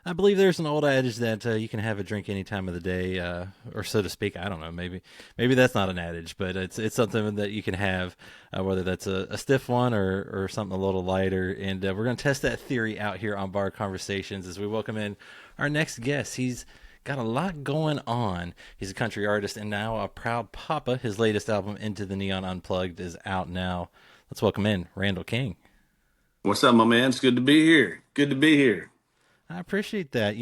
I believe there's an old adage that you can have a drink any time of the day, or so to speak. I don't know. Maybe that's not an adage, but it's something that you can have, whether that's a stiff one or something a little lighter. And we're going to test that theory out here on Bar Conversations as we welcome in our next guest. He's got a lot going on. He's a country artist and now a proud papa. His latest album, Into the Neon Unplugged, is out now. Let's welcome in Randall King. What's up, my man? It's good to be here. Good to be here. I appreciate that.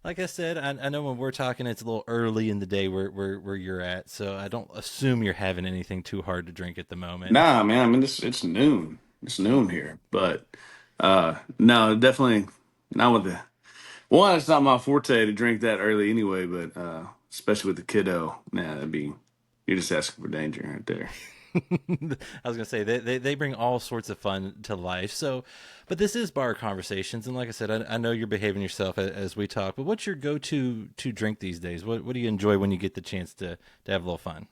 Like I said, I know when we're talking, it's a little early in the day where you're at, so I don't assume you're having anything too hard to drink at the moment. Nah, man. I mean, it's noon. It's noon here, but no, definitely not with the one. It's not my forte to drink that early anyway. But especially with the kiddo, man, that'd be you're just asking for danger right there. I was gonna say they bring all sorts of fun to life. So, but this is Bar Conversations, and like I said, I know you're behaving yourself as we talk. But what's your go-to to drink these days? What do you enjoy when you get the chance to have a little fun?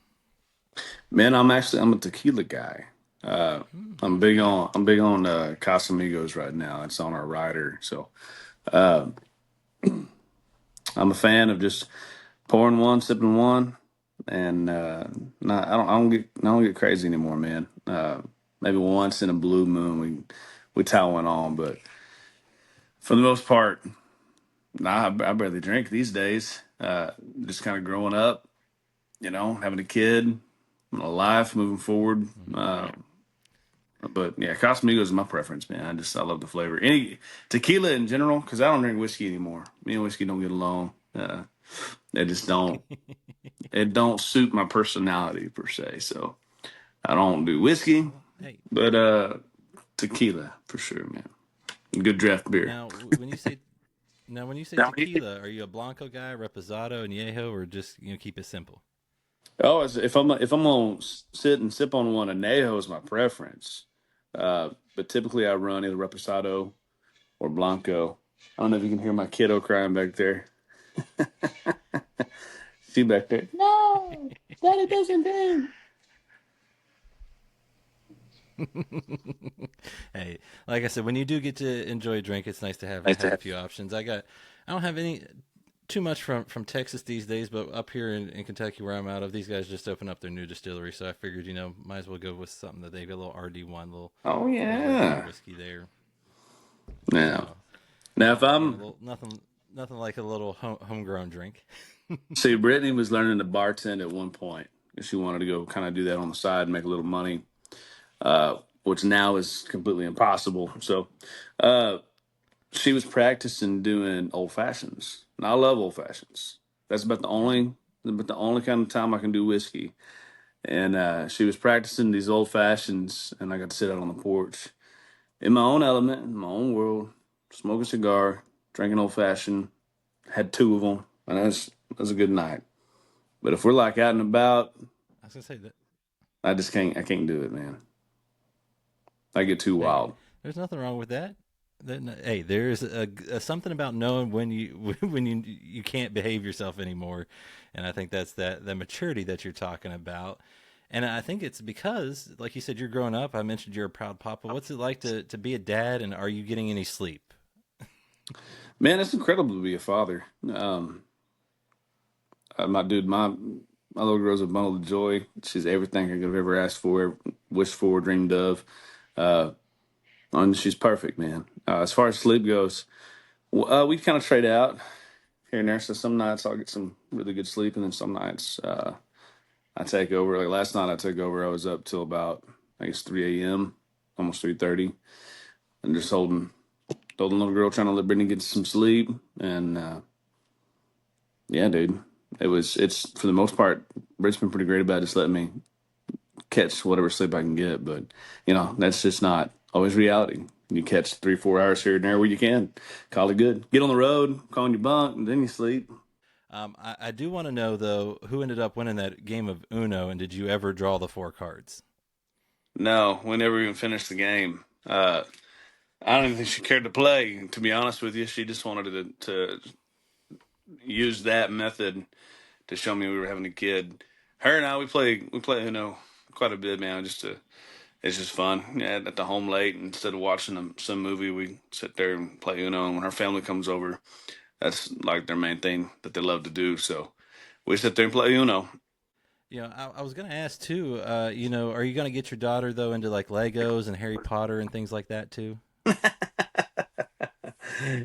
Man, I'm a tequila guy. Uh, I'm big on Casamigos right now. It's on our rider, so uh, I'm a fan of just pouring one, sipping one, and not I don't get crazy anymore, man. Maybe once in a blue moon we tie one on, but for the most part, nah, I barely drink these days. Just kind of growing up, having a kid, a life moving forward. But yeah, Casamigos is my preference, man. I love the flavor. Any tequila in general, because I don't drink whiskey anymore. Me and whiskey don't get along. They just don't. It don't suit my personality per se. So I don't do whiskey, Well, hey, but tequila for sure, man. Good draft beer. now when you say tequila, are you a blanco guy, reposado, añejo, or just keep it simple? If I'm gonna sit and sip on one, anejo is my preference. But typically I run either reposado or blanco. I don't know if you can hear my kiddo crying back there. See back there. No, Daddy doesn't drink. Hey, like I said, when you do get to enjoy a drink, it's nice to have Nice to a have. few options. I don't have any too much from Texas these days, but up here in Kentucky where I'm out of, these guys just opened up their new distillery, so I figured might as well go with something that they got a little RD1, Oh little regular yeah. whiskey there. Now, So now if yeah, a I'm little nothing like a little homegrown drink. see, Brittany was learning to bartend at one point. She wanted to go kind of do that on the side and make a little money, which now is completely impossible. So, uh, she was practicing doing old fashions, and I love old fashions. That's about the only kind of time I can do whiskey. And she was practicing these old fashions, and I got to sit out on the porch in my own element, in my own world, smoking a cigar, drinking old fashioned. Had two of them, and that was a good night. But if we're like out and about, I was gonna say that. I just can't. I can't do it, man. I get too Hey, wild. there's nothing wrong with that. Hey, there's something about knowing when you when you can't behave yourself anymore, and I think that's that maturity that you're talking about. And I think it's because, like you said, you're growing up. I mentioned you're a proud papa. What's it like to be a dad, and are you getting any sleep? Man, it's incredible to be a father. My dude, my little girl's a bundle of joy. She's everything I could have ever asked for, wished for, dreamed of. Uh, and she's perfect, man. As far as sleep goes, we kind of trade out here and there. So some nights I'll get some really good sleep, and then some nights I take over. Like last night, I took over. I was up till about I guess 3 a.m., almost 3:30, and just holding little girl, trying to let Brittany get some sleep. And yeah, dude, it's for the most part, Britt's been pretty great about just letting me catch whatever sleep I can get. But that's just not always reality. You catch 3 4 hours here and there where you can. Call it good. Get on the road, call in your bunk, and then you sleep. I do want to know though who ended up winning that game of Uno, and did you ever draw the four cards? No, we never even finished the game. I don't even think she cared to play. To be honest with you, she just wanted to use that method to show me we were having a kid. Her and I, we play quite a bit, man. It's just fun. Yeah, at the home late, instead of watching some movie, we sit there and play Uno. And when her family comes over, That's like their main thing that they love to do. So we sit there and play Uno. I was gonna ask too. Are you gonna get your daughter though into like Legos and Harry Potter and things like that too?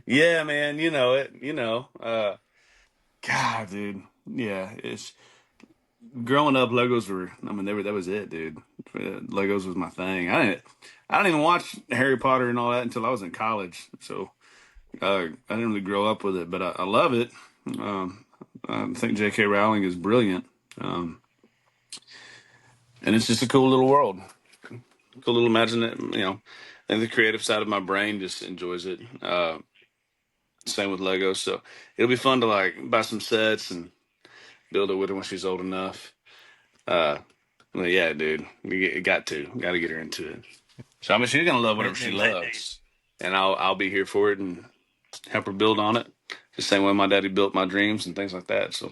Yeah, man, you know it. God, dude. Yeah, it's growing up. Legos were. I mean, that was it, dude. Legos was my thing. I didn't even watch Harry Potter and all that until I was in college. So I didn't really grow up with it, but I love it. Um, I think J.K. Rowling is brilliant, um, and it's just a cool little world. Cool little imagine it. I think the creative side of my brain just enjoys it. Same with Legos, so it'll be fun to like buy some sets and build it with her when she's old enough. Uh, well, yeah, dude, you got to get her into it. So I mean, she's gonna love whatever she And loves, and I'll be here for it and help her build on it, the same way my daddy built my dreams and things like that. So,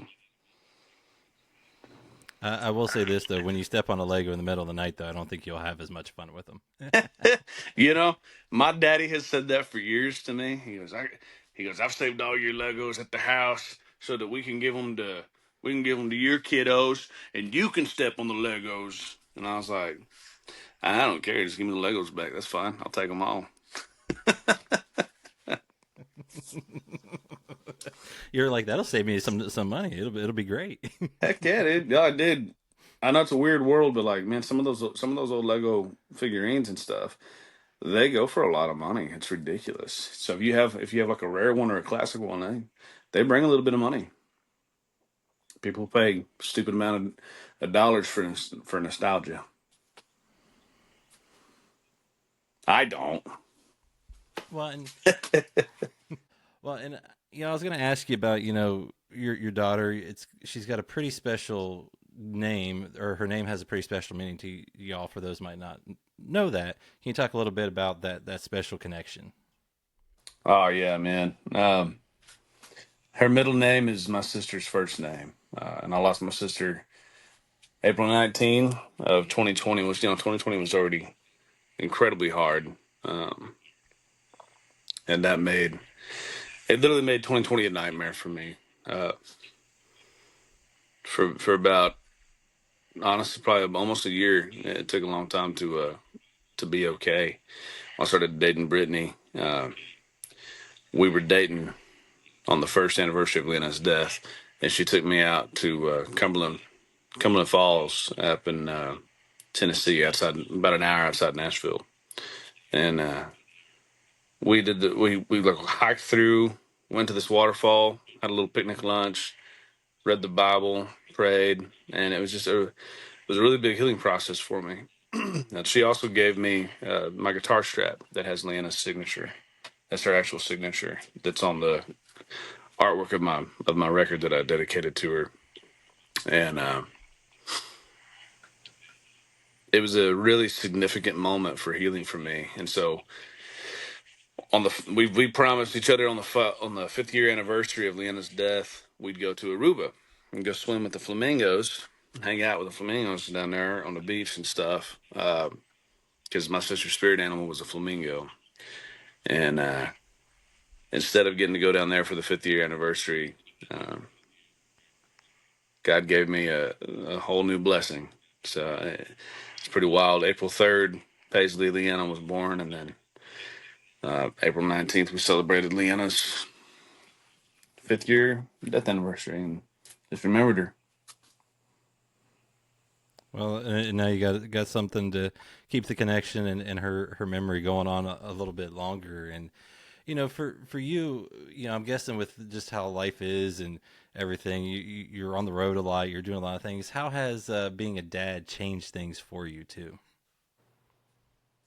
I will say this though: when you step on a Lego in the middle of the night, though, I don't think you'll have as much fun with them. you know, my daddy has said that for years to me. He goes, I've saved all your Legos at the house so that we can give them to your kiddos, and you can step on the Legos. And I was like, I don't care. Just give me the Legos back. That's fine. I'll take them all. You're like, that'll save me some money. It'll be great. Heck yeah, dude. Yeah, I did. I know it's a weird world, but like, man, some of those old Lego figurines and stuff, they go for a lot of money. It's ridiculous. So if you have like a rare one or a classic one, they bring a little bit of money. People pay stupid amount of dollars for nostalgia. I don't. well, and I was going to ask you about your daughter. She's got a pretty special name, or her name has a pretty special meaning to y'all. For those who might not know that, can you talk a little bit about that special connection? Oh yeah, man. Her middle name is my sister's first name, and I lost my sister April 19 of 2020. Which 2020 was already incredibly hard, um, and it literally made 2020 a nightmare for me. Uh, for about honestly probably almost a year. It took a long time to be okay. I started dating Brittany. We were dating on the first anniversary of Lena's death, and she took me out to Cumberland Falls up in Tennessee, outside about an hour outside Nashville, and we like hiked through, went to this waterfall, had a little picnic lunch, read the Bible, prayed, and it was a really big healing process for me. And she also gave me my guitar strap that has Leanna's signature. That's her actual signature. That's on the artwork of my record that I dedicated to her. And it was a really significant moment for healing for me. And so we promised each other on the 5th year anniversary of Leanna's death, we'd go to Aruba and go swim with the flamingos, hang out with the flamingos down there on the beach and stuff. Because my sister's spirit animal was a flamingo, and instead of getting to go down there for the 5th year anniversary, um, God gave me a whole new blessing. So it's pretty wild. April 3rd, Paisley Leanna was born, and then April 19th, we celebrated Leanna's 5th year death anniversary and just remembered her. Well, and now you got something to keep the connection and her memory going on a little bit longer. And for you, I'm guessing with just how life is and everything, you're on the road a lot, you're doing a lot of things. How has being a dad changed things for you too?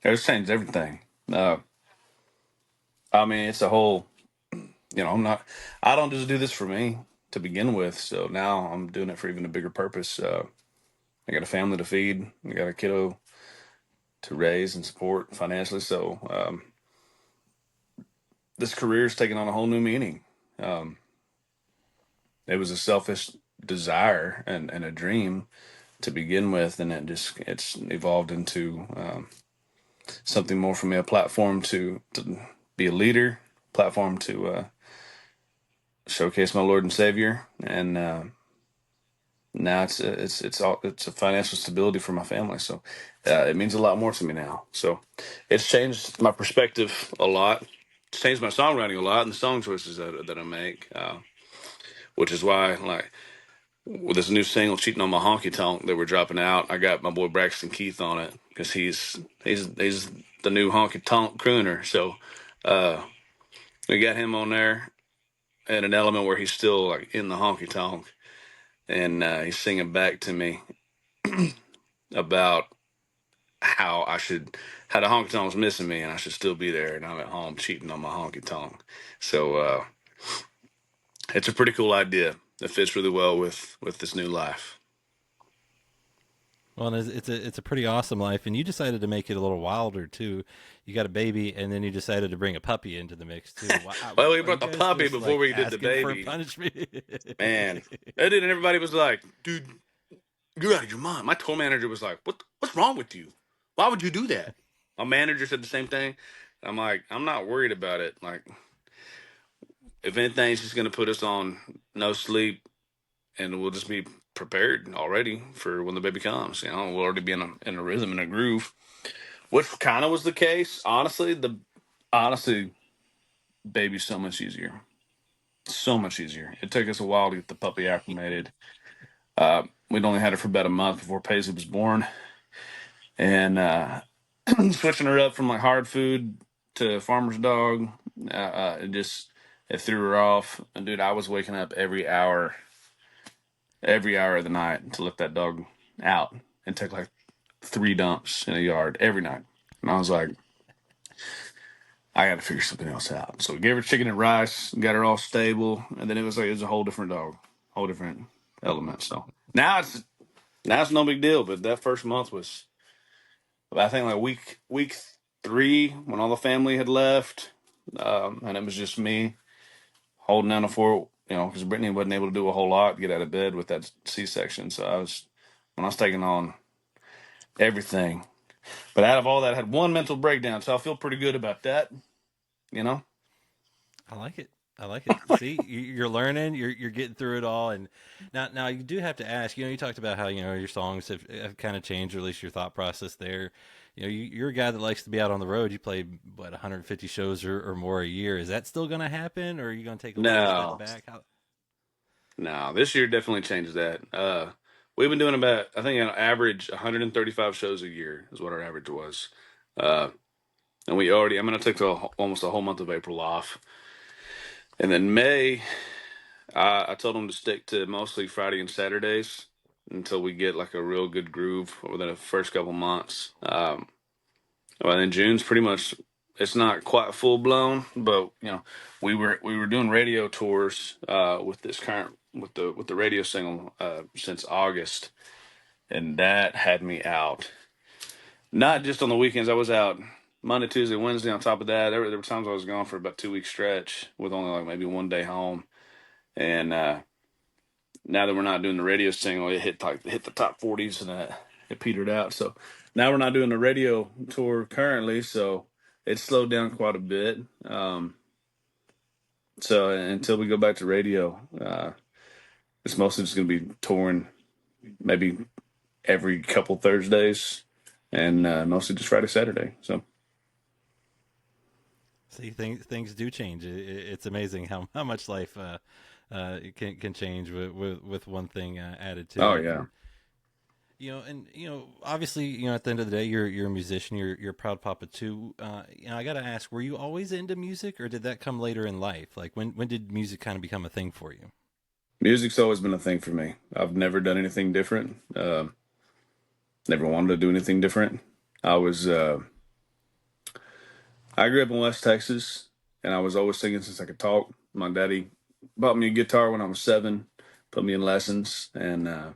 It's changed everything. Uh, I mean, it's a whole, I don't just do this for me to begin with. So now I'm doing it for even a bigger purpose. I got a family to feed. I got a kiddo to raise and support financially. So this career is taking on a whole new meaning. Um, it was a selfish desire and a dream to begin with, and it's evolved into something more for me, a platform to be a leader, platform to showcase my Lord and Savior, and now it's a financial stability for my family. So it means a lot more to me now. So it's changed my perspective a lot. It's changed my songwriting a lot and the song choices that I make, which is why like with this new single "Cheating on My Honky Tonk" that we're dropping out, I got my boy Braxton Keith on it because he's the new honky tonk crooner. So uh, we got him on there at an element where he's still like in the honky tonk, and he's singing back to me about how how the honky tonk was missing me, and I should still be there, and I'm at home cheating on my honky tonk. So it's a pretty cool idea that fits really well with this new life. Well, and it's a pretty awesome life, and you decided to make it a little wilder too. You got a baby, and then you decided to bring a puppy into the mix too. Well, we Are you brought the guys puppy just before like we did the asking for a baby. punishment? Man, I did, and everybody was like, "Dude, you're out of your mind." My tour manager was like, What's wrong with you? Why would you do that?" My manager said the same thing. I'm like, I'm not worried about it. Like, if anything, it's just gonna put us on no sleep, and we'll just be prepared already for when the baby comes. You know, we'll already be in a rhythm and a groove, which kind of was the case. Honestly, baby's so much easier. So much easier. It took us a while to get the puppy acclimated. We'd only had her for about a month before Paisley was born, and switching her up from like hard food to farmer's dog, it threw her off. And dude, I was waking up every hour of the night to let that dog out and take like 3 dumps in a yard every night. And I was like, I got to figure something else out. So we gave her chicken and rice, got her all stable, and then it was a whole different dog, whole different element. So now it's no big deal. But that first month was, I think, like week 3 when all the family had left, and it was just me holding down the fort. You know, because Brittany wasn't able to do a whole lot to get out of bed with that C-section. So when I was taking on everything. But out of all that, I had one mental breakdown, so I feel pretty good about that. You know? I like it. I like it. See, you're learning. You're getting through it all, and now you do have to ask. You talked about how your songs have kind of changed, or at least your thought process there. You're a guy that likes to be out on the road. You play what 150 shows or more a year. Is that still going to happen, or are you going to take a little step No, back? How, no. This year definitely changed that. We've been doing about, I think, an average 135 shows a year is what our average was. Uh, and I'm going to take almost a whole month of April off. And then May, I told them to stick to mostly Friday and Saturdays until we get like a real good groove over the first couple months. Well, in June's pretty much, it's not quite full blown, but we were doing radio tours with this current with the radio single since August, and that had me out. Not just on the weekends, I was out Monday, Tuesday, Wednesday. On top of that, there were times I was gone for about 2 week stretch with only like maybe one day home. And now that we're not doing the radio single, it hit the top 40s, and it petered out. So now we're not doing the radio tour currently, so it's slowed down quite a bit. So until we go back to radio, it's mostly just going to be touring maybe every couple Thursdays, and mostly just Friday, Saturday. So see, things do change. It's amazing how much life can change with one thing added to oh it. yeah. And obviously, at the end of the day, you're a musician. You're a proud papa too. I got to ask, were you always into music, or did that come later in life? Like when did music kind of become a thing for you? Music's always been a thing for me. I've never done anything different. Never wanted to do anything different. I was I grew up in West Texas, and I was always singing since I could talk. My daddy bought me a guitar when I was 7, put me in lessons, and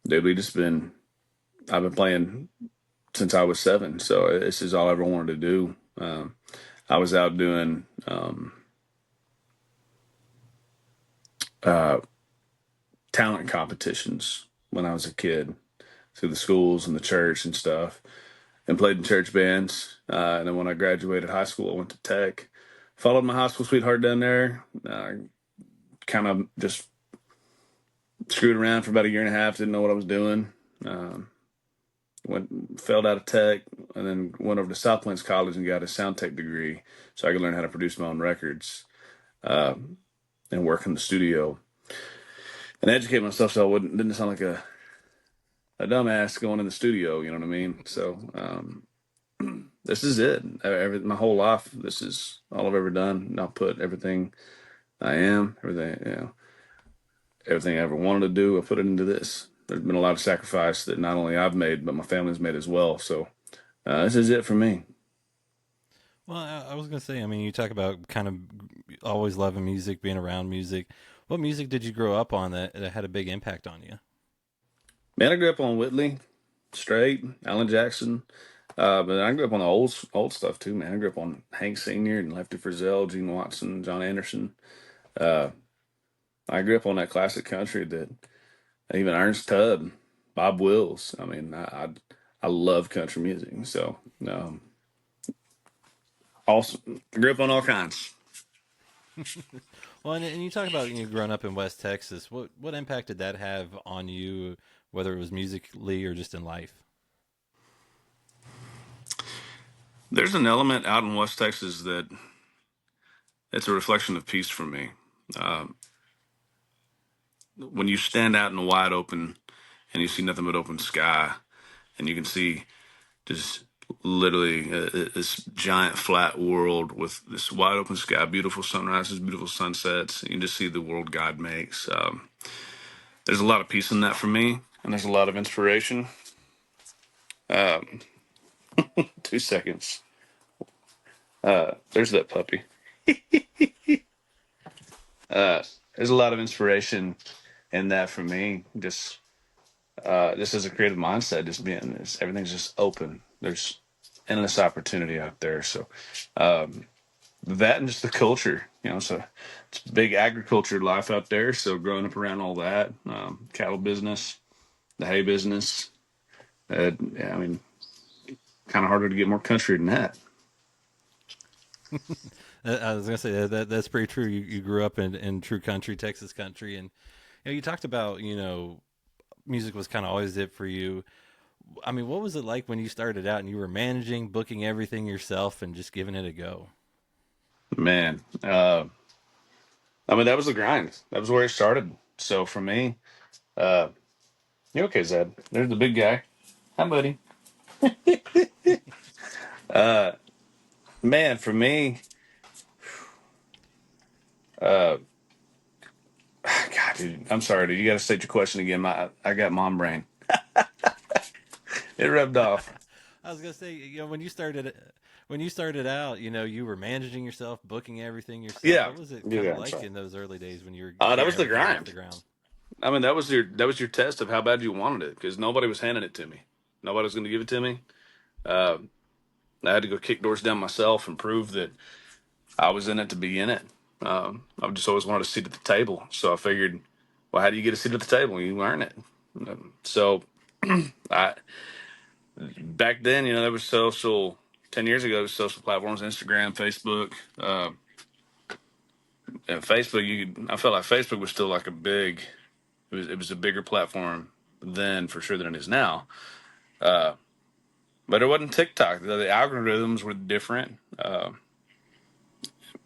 dude, I've been playing since I was 7. So this is all I ever wanted to do. I was out doing uh, talent competitions when I was a kid through the schools and the church and stuff, and played in church bands. And then when I graduated high school, I went to Tech, followed my high school sweetheart down there. kind of just screwed around for about a year and a half. Didn't know what I was doing. Um, failed out of tech, and then went over to South Plains College and got a sound tech degree, so I could learn how to produce my own records and work in the studio and educate myself, so I didn't sound like a dumbass going in the studio. You know what I mean? So this is it. My whole life, this is all I've ever done. And I'll put everything I am, everything I ever wanted to do, I put it into this. There's been a lot of sacrifice that not only I've made, but my family's made as well. So this is it for me. Well, I was gonna say, I mean, you talk about kind of always loving music, being around music. What music did you grow up on that had a big impact on you? Man, I grew up on Whitley, Straight, Alan Jackson. But I grew up on the old stuff too, man. I grew up on Hank Sr. and Lefty Frizzell, Gene Watson, John Anderson. Uh, I grew up on that classic country that even Ernest Tubb, Bob Wills. I mean, I love country music. So, also I grew up on all kinds. Well, and you talk about growing up in West Texas. What impact did that have on you, whether it was musically or just in life? There's an element out in West Texas that it's a reflection of peace for me. Um, when you stand out in the wide open and you see nothing but open sky, and you can see just literally this giant flat world with this wide open sky, beautiful sunrises, beautiful sunsets. You just see the world God makes. There's a lot of peace in that for me, and there's a lot of inspiration. Um, 2 seconds. There's that puppy. There's a lot of inspiration in that for me. Just as a creative mindset, just being this, everything's just open. There's endless opportunity out there. So that and just the culture, so it's big agriculture life out there. So growing up around all that, cattle business, the hay business, yeah, I mean, kind of harder to get more country than that. I was gonna say that's pretty true. You grew up in true country, Texas country, and you talked about music was kind of always it for you. I mean, what was it like when you started out and you were managing, booking everything yourself, and just giving it a go? Man, I mean, that was the grind. That was where it started. So for me, uh, you okay, Zed? There's the big guy. Hi, buddy. Uh, man, for me, uh, God, dude, I'm sorry, dude. You got to state your question again. I got mom brain. It rubbed off. I was gonna say, when you started out, you were managing yourself, booking everything yourself. Yeah, What was it kind yeah. of I'm like sorry. in those early days when you were That getting was the everything off the grind. ground? I mean, that was your test of how bad you wanted it because nobody was handing it to me. Nobody was going to give it to me. Uh, I had to go kick doors down myself and prove that I was in it to be in it. I just always wanted a seat at the table, so I figured, well, how do you get a seat at the table? You earn it. So I back then, there was social. 10 years ago, there was social platforms, Instagram, Facebook, and Facebook. I felt like Facebook was still like a big. It was a bigger platform then for sure than it is now. Uh, but it wasn't TikTok. The algorithms were different.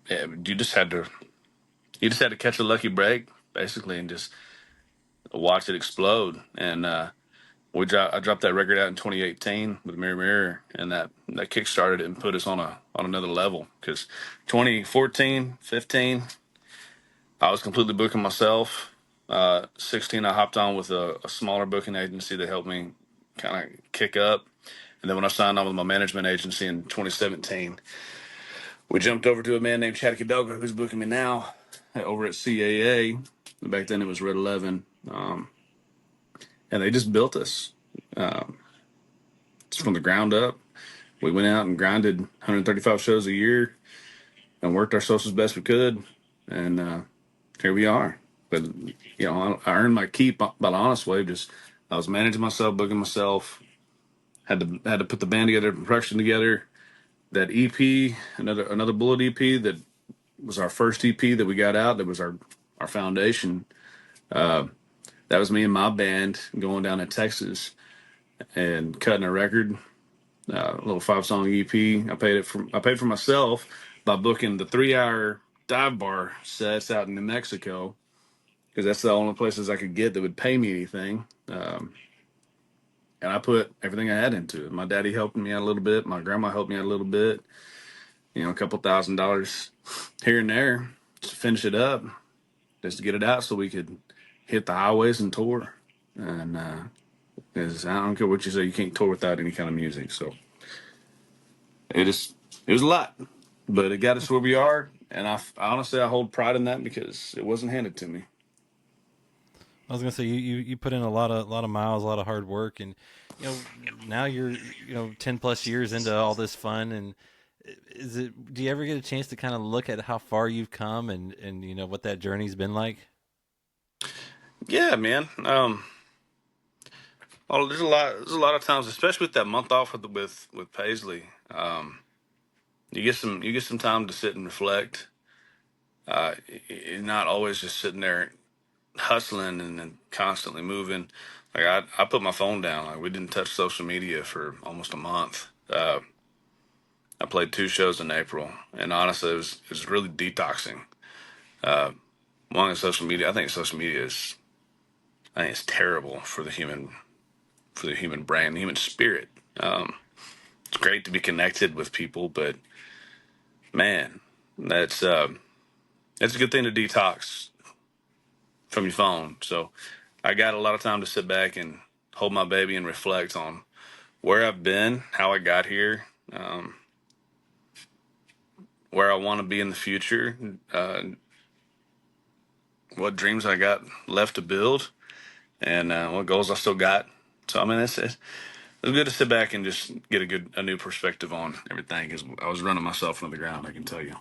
Yeah, you just had to catch a lucky break basically and just watch it explode. And I dropped that record out in 2018 with Mirror Mirror, and that kick started it and put us on another level. Because 2014, 15, I was completely booking myself. 16, I hopped on with a smaller booking agency that helped me kind of kick up. And then when I signed on with my management agency in 2017, we jumped over to a man named Chad Cadoga who's booking me now over at CAA. Back then it was Red 11. And they just built us from the ground up. We went out and grinded 135 shows a year and worked ourselves as best we could. And here we are. But, I earned my keep by the honest way. Just I was managing myself, booking myself, had to put the band together, production together. That EP, another Bullet EP that was our first EP that we got out. That was our our foundation. That was me and my band going down to Texas and cutting a record, a little 5 song EP. I paid for myself by booking the 3 hour dive bar sets out in New Mexico because that's the only places I could get that would pay me anything. And I put everything I had into it. My daddy helped me out a little bit. My grandma helped me out a little bit. You know, a couple $1,000s here and there to finish it up, just to get it out so we could hit the highways and tour. And 'cause I don't care what you say, you can't tour without any kind of music. So it is it was a lot, but it got us where we are. And honestly I hold pride in that because it wasn't handed to me. I was gonna say you put in a lot of miles, a lot of hard work, and now you're 10 plus years into all this fun. And do you ever get a chance to kind of look at how far you've come and what that journey's been like? Yeah, man. Oh, there's a lot of times, especially with that month off with Paisley. You get some time to sit and reflect. You're not always just sitting there hustling and then constantly moving. Like I put my phone down. Like we didn't touch social media for almost a month. I played 2 shows in April, and honestly, it was really detoxing. One is social media. I think it's terrible for the human brain, the human spirit. It's great to be connected with people, but man, that's it's a good thing to detox from your phone. So I got a lot of time to sit back and hold my baby and reflect on where I've been, how I got here, where I want to be in the future, what dreams I got left to build, and what goals I still got. So I mean, it was good to sit back and just get a new perspective on everything because I was running myself into the ground. I can tell you.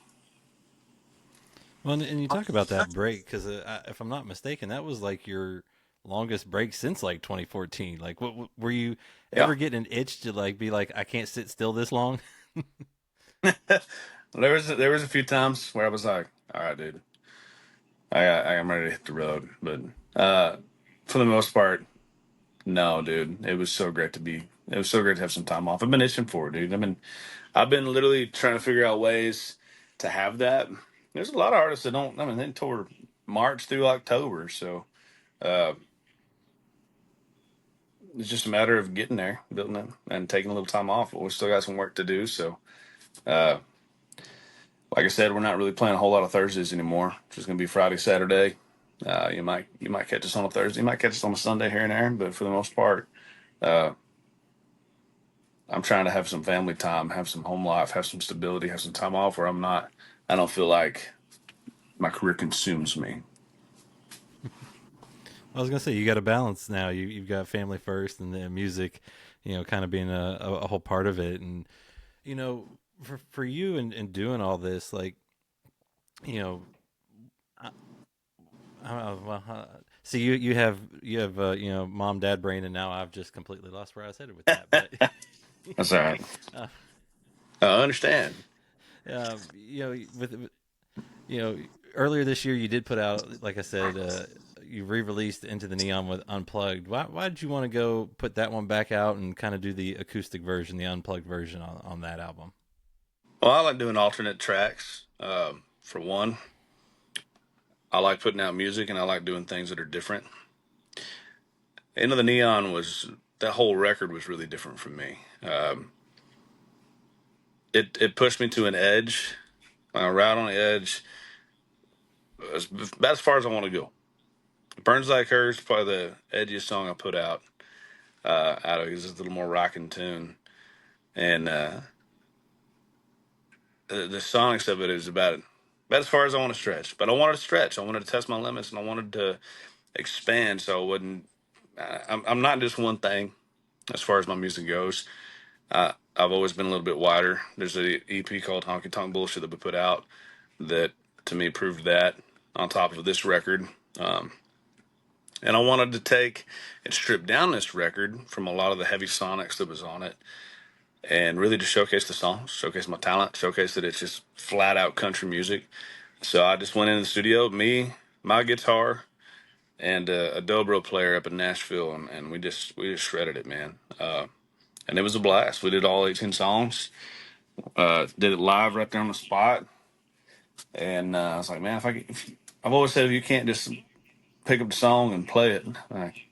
Well, and you talk about that break because if I'm not mistaken, that was like your longest break since like 2014. Like, were you Yeah, ever getting an itch to like be like, I can't sit still this long? there was a few times where I was like, all right, dude, I'm ready to hit the road. But for the most part, no, dude. It was so great to have some time off. I've been itching for it, dude. I've been literally trying to figure out ways to have that. There's a lot of artists that don't. I mean, they tour March through October, so uh, it's just a matter of getting there, building it, and taking a little time off. But we still got some work to do. So, uh, like I said, we're not really playing a whole lot of Thursdays anymore. It's just gonna be Friday, Saturday. You might catch us on a Thursday. You might catch us on a Sunday here and there, but for the most part. Uh, I'm trying to have some family time, have some home life, have some stability, have some time off where I don't feel like my career consumes me. I was gonna say you got a balance now. You've got family first, and then music, kind of being a whole part of it. And for you and doing all this, like you know, I, I don't know, well, see you have mom dad brain, and now I've just completely lost where I was headed with that. But That's all right. uh, I understand. with you know, earlier this year you did put out, like I said, you re-released Into the Neon with Unplugged. Why did you want to go put that one back out and kind of do the acoustic version, the unplugged version on that album? Well, I like doing alternate tracks. For one, I like putting out music and I like doing things that are different. Into the Neon was that whole record was really different from me. It pushed me to an edge, right on the edge, about as far as I want to go. Burns Like Hers, probably the edgiest song I put out of it. It's a little more rocking tune, and the sonics of it is about as far as I want to stretch. But I wanted to stretch. I wanted to test my limits, and I wanted to expand. So I wouldn't. I'm not just one thing as far as my music goes. I've always been a little bit wider. There's a EP called Honky Tonk Bullshit that we put out that to me proved that on top of this record. And I wanted to take and strip down this record from a lot of the heavy sonics that was on it and really just showcase the songs, showcase my talent, showcase that it's just flat out country music. So I just went in the studio, my guitar, and a dobro player up in Nashville, and we just shredded it, man. And it was a blast. We did all 18 songs. Did it live right there on the spot, and I was like, man, I've always said if you can't just pick up the song and play it, like,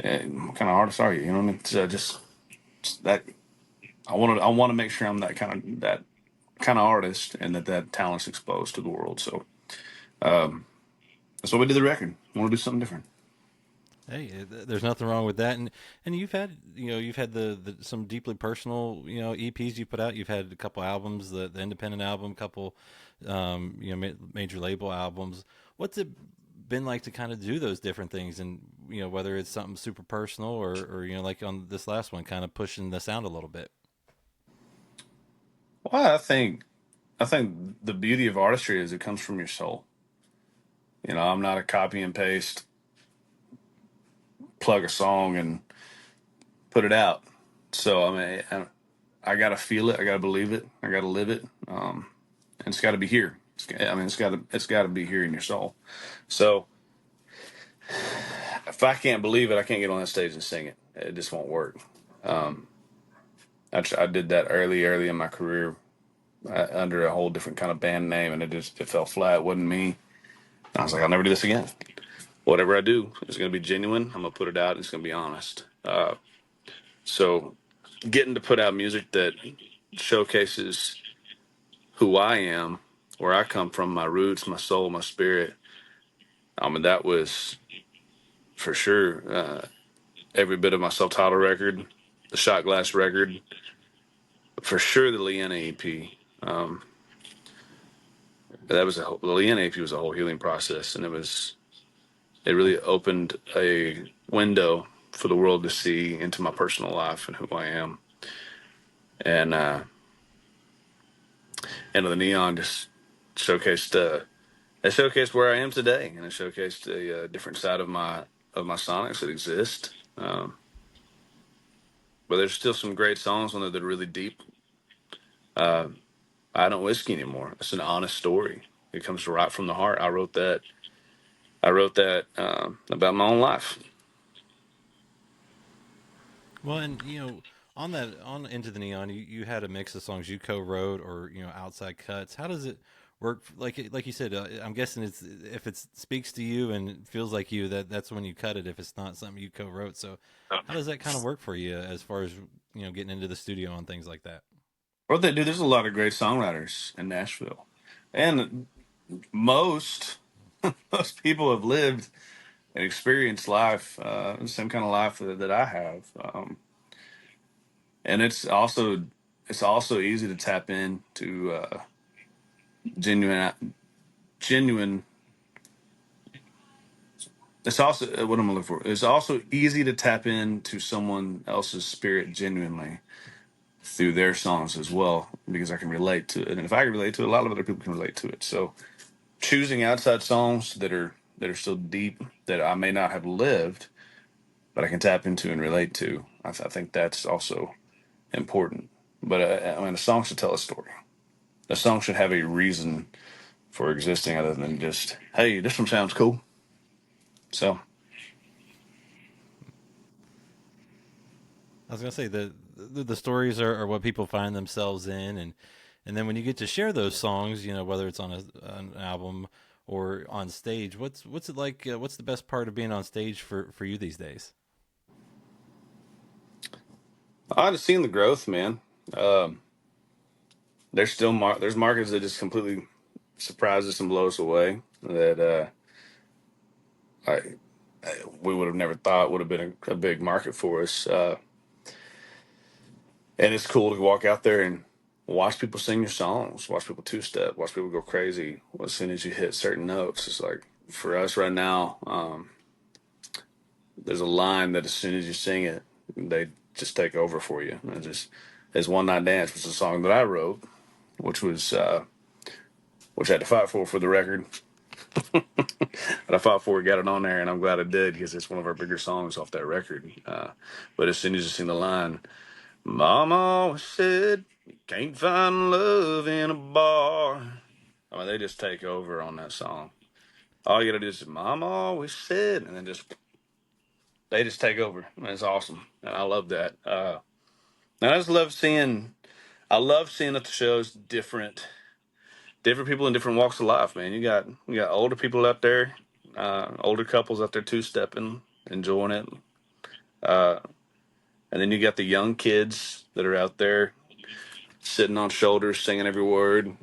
what kind of artist are you? You know what I mean? So just that I want to make sure I'm that kind of artist, and that talent's exposed to the world. So that's why we did the record. I want to do something different. Hey, there's nothing wrong with that, and you've had the some deeply personal EPs you put out. You've had a couple albums, the independent album, couple major label albums. What's it been like to kind of do those different things, and whether it's something super personal or like on this last one, kind of pushing the sound a little bit. Well, I think the beauty of artistry is it comes from your soul. I'm not a copy and paste, plug a song and put it out. So I mean, I gotta feel it, I gotta believe it, I gotta live it, and it's got to be here. It's got to be here in your soul. So if I can't believe it, I can't get on that stage and sing it. It just won't work. I did that early in my career, under a whole different kind of band name, and it fell flat. It wasn't me. I was like, I'll never do this again. Whatever I do is going to be genuine. I'm going to put it out. It's going to be honest. So getting to put out music that showcases who I am, where I come from, my roots, my soul, my spirit. I mean, that was for sure every bit of my self-titled record, the Shot Glass record, for sure the Leanna EP. The Leanna EP was a whole healing process, and it really opened a window for the world to see into my personal life and who I am. And Into the Neon just showcased it showcased where I am today, and it showcased a, different side of my sonics that exist. But there's still some great songs on there that are really deep. I don't whiskey anymore. It's an honest story. It comes right from the heart. I wrote that. About my own life. Well, and on Into the Neon, you had a mix of songs you co-wrote or outside cuts. How does it work? Like you said, I'm guessing it's if it speaks to you and it feels like you, that's when you cut it. If it's not something you co-wrote, so how does that kind of work for you as far as getting into the studio and things like that? What they do, there's a lot of great songwriters in Nashville, and most most people have lived and experienced life, the same kind of life that I have, and it's also easy to tap into genuine genuine. It's also what I'm looking for. It's also easy to tap into someone else's spirit genuinely through their songs as well, because I can relate to it, and if I can relate to it, a lot of other people can relate to it. So choosing outside songs that are so deep that I may not have lived, but I can tap into and relate to. I think that's also important. But I mean, a song should tell a story. A song should have a reason for existing other than just, hey, this one sounds cool. So I was gonna say the stories are what people find themselves in, and then when you get to share those songs, whether it's on an album or on stage, what's it like? What's the best part of being on stage for you these days? I've just seen the growth, man. Um, there's markets that just completely surprise us and blow us away that I we would have never thought would have been a big market for us. And it's cool to walk out there and watch people sing your songs, watch people two step, watch people go crazy as soon as you hit certain notes. It's like for us right now, there's a line that as soon as you sing it, they just take over for you. And as One Night Dance was a song that I wrote, which was which I had to fight for the record. But I fought for it, got it on there, and I'm glad I did because it's one of our bigger songs off that record. But as soon as you sing the line, Mama always said you can't find love in a bar. I mean, they just take over on that song. All you gotta do is, Mama always said, and then just they just take over. And it's awesome, and I love that. And I just love seeing. I love seeing at the shows different people in different walks of life. Man, you got older people out there, older couples out there two stepping, enjoying it, uh, and then you got the young kids that are out there sitting on shoulders, singing every word.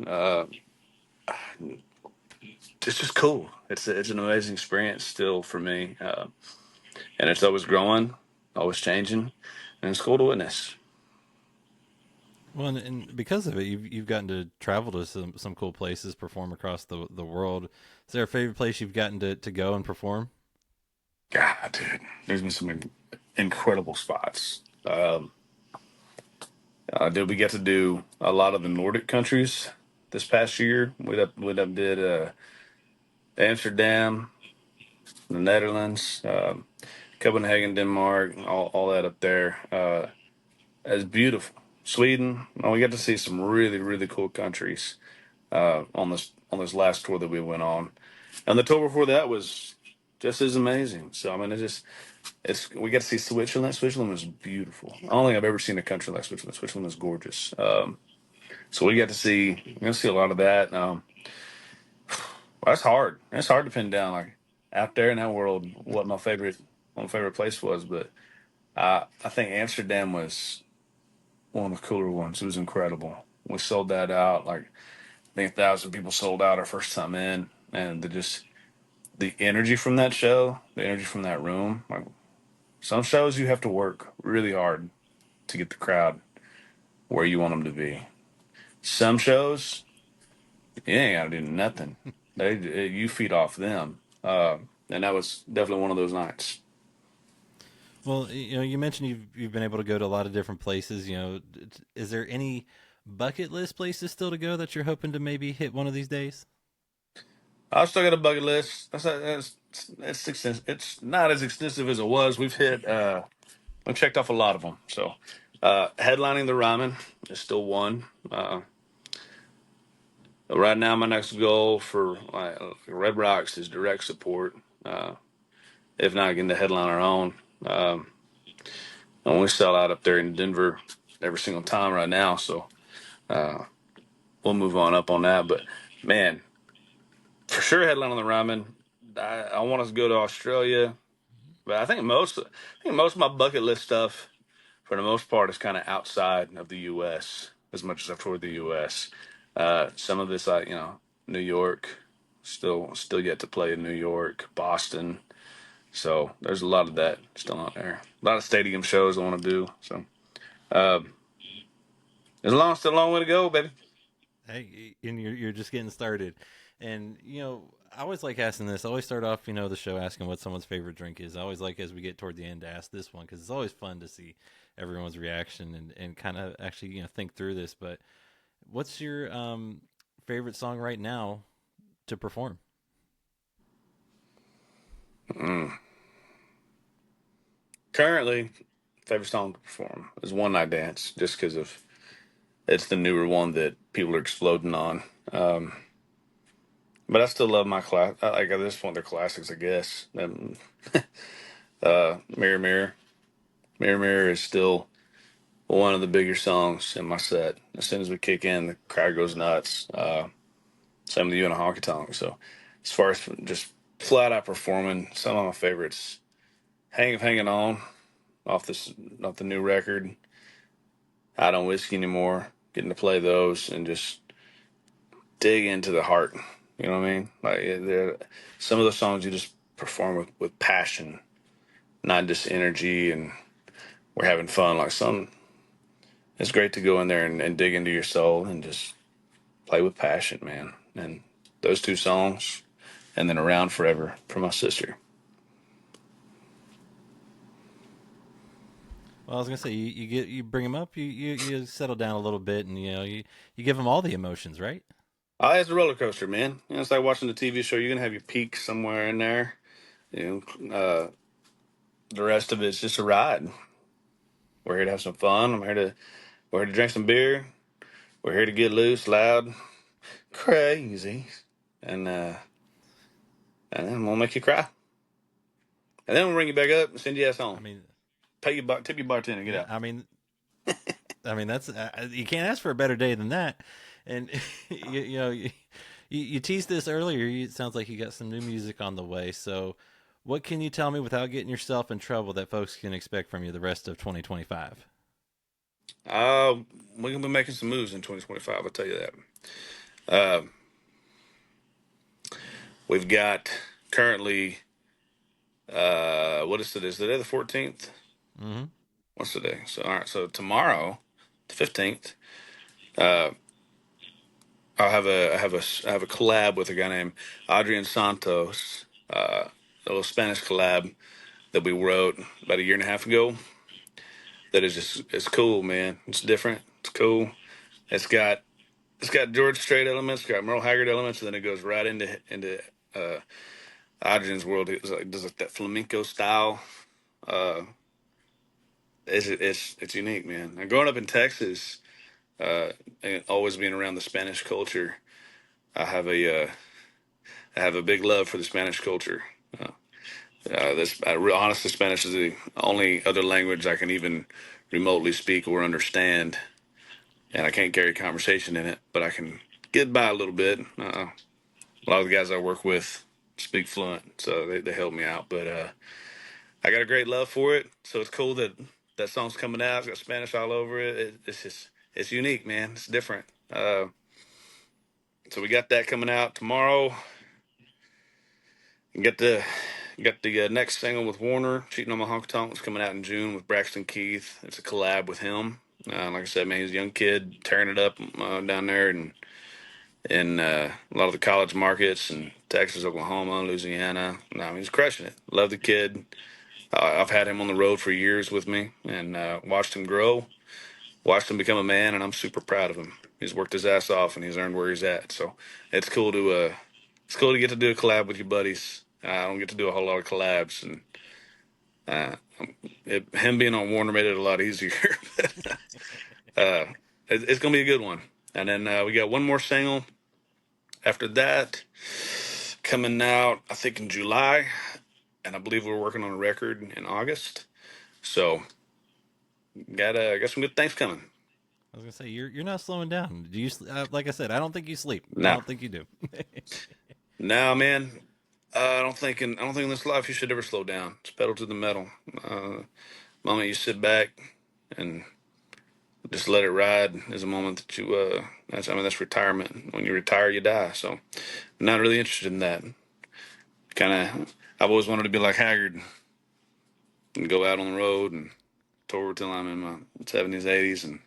It's just cool. It's an amazing experience still for me, and it's always growing, always changing, and it's cool to witness. Well, and because of it, you've gotten to travel to some cool places, perform across the world. Is there a favorite place you've gotten to go and perform? God, dude, there's been some incredible spots. Did we get to do a lot of the Nordic countries this past year? We did Amsterdam, the Netherlands, Copenhagen, Denmark, all that up there. It's beautiful. Sweden. Oh, we got to see some really cool countries on this last tour that we went on, and the tour before that was just as amazing. So I mean, it's we got to see Switzerland. Switzerland was beautiful. I don't think I've ever seen a country like Switzerland. Switzerland is gorgeous. So we got to see a lot of that. Well, that's hard. It's hard to pin down like out there in that world what my favorite place was, but I think Amsterdam was one of the cooler ones. It was incredible. We sold that out like I think 1,000 people sold out our first time in, and the energy from that show, the energy from that room. Like some shows, you have to work really hard to get the crowd where you want them to be. Some shows, you ain't got to do nothing. You feed off them, and that was definitely one of those nights. Well, you mentioned you've been able to go to a lot of different places. Is there any bucket list places still to go that you're hoping to maybe hit one of these days? I still got a bucket list. It's extensive. It's not as extensive as it was. We've checked off a lot of them. So, headlining the Ryman is still one. Right now, my next goal for Red Rocks is direct support. If not, getting to headline our own. Um, and we sell out up there in Denver every single time right now. So, uh, we'll move on up on that. But man, for sure, headline on the Ryman. I want us to go to Australia. But I think most of my bucket list stuff, for the most part, is kind of outside of the U.S. As much as I've toured the U.S. Some of this, New York, still yet to play in New York, Boston. So there's a lot of that still out there. A lot of stadium shows I want to do. So um, there's still a long way to go, baby. Hey, and you're just getting started, and I always like asking this. I always start off the show asking what someone's favorite drink is. I always like as we get toward the end to ask this one because it's always fun to see everyone's reaction and kind of actually think through this. But what's your favorite song right now to perform? Mm. Currently, favorite song to perform is One Night Dance, just because of it's the newer one that people are exploding on. Um, but I still love my class. Like at this point, they're classics, I guess. Mirror Mirror, Mirror Mirror is still one of the bigger songs in my set. As soon as we kick in, the crowd goes nuts. Same with you and a honky tonk. So, as far as just flat out performing, some of my favorites, Hanging On off off the new record. I Don't Whiskey Anymore. Getting to play those and just dig into the heart. You know what I mean? Some of the songs you just perform with passion, not just energy and we're having fun. Like some, it's great to go in there and dig into your soul and just play with passion, man. And those two songs, and then Around Forever for my sister. Well, I was gonna say you bring them up, you settle down a little bit, and you give them all the emotions, right? It's a roller coaster, man. It's like watching the TV show. You're gonna have your peak somewhere in there. The rest of it's just a ride. We're here to have some fun. We're here to drink some beer. We're here to get loose, loud, crazy, and and then we'll make you cry, and then we'll bring you back up and send you ass I home. mean, Tip your bartender, get yeah, out. I mean that's you can't ask for a better day than that. And you teased this earlier. It sounds like you got some new music on the way. So, what can you tell me without getting yourself in trouble that folks can expect from you the rest of 2025? Uh, we're gonna be making some moves in 2025. I'll tell you that. Uh, we've got currently what is today? Is today the 14th? Mm-hmm. What's today? So all right. So tomorrow, the 15th. Uh, I have a collab with a guy named Adrian Santos. A little Spanish collab that we wrote about a year and a half ago. That is just it's cool, man. It's different. It's cool. It's got it's got George Strait elements, it's got Merle Haggard elements, and then it goes right into uh, Adrian's world. It's like does like that flamenco style. Uh, it's unique, man. And growing up in Texas, and always being around the Spanish culture, I have a I have a big love for the Spanish culture. Uh, honestly, Spanish is the only other language I can even remotely speak or understand, and I can't carry a conversation in it, but I can get by a little bit. A lot of the guys I work with speak fluent, so they help me out. But I got a great love for it, so it's cool that that song's coming out. It's got Spanish all over it. It's just it's unique, man. It's different. So we got that coming out tomorrow. And got the next single with Warner, "Cheating on My Honky Tonk," is coming out in June with Braxton Keith. It's a collab with him. Like I said, man, he's a young kid tearing it up down there, and in a lot of the college markets in Texas, Oklahoma, Louisiana. No, I mean, he's crushing it. Love the kid. I've had him on the road for years with me and watched him grow, watched him become a man, and I'm super proud of him. He's worked his ass off and he's earned where he's at. So it's cool to it's cool to get to do a collab with your buddies. I don't get to do a whole lot of collabs, and uh, him being on Warner made it a lot easier. uh, it's gonna be a good one. And then we got one more single after that coming out, I think in July, and I believe we're working on a record in August. So got some good things coming. I was gonna say you're not slowing down. Do you? Like I said, I don't think you sleep. I Now, don't think you do. now, man, I don't think in this life you should ever slow down. It's pedal to the metal. Moment you sit back and just let it ride is a moment that you that's retirement. When you retire, you die. So, I'm not really interested in that. Kind of, I've always wanted to be like Haggard and go out on the road and tour till I'm in my 70s, 80s, and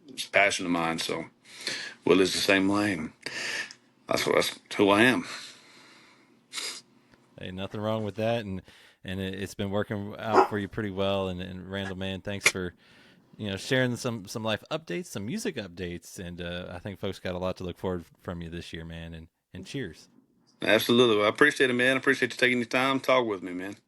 it's a passion of mine. So Will is the same lane. That's who I am. Hey, nothing wrong with that, and it's been working out for you pretty well. And Randall, man, thanks for sharing some life updates, some music updates, and I think folks got a lot to look forward from you this year, man. And cheers. Absolutely. Well, I appreciate it, man. I appreciate you taking your time to talk with me, man.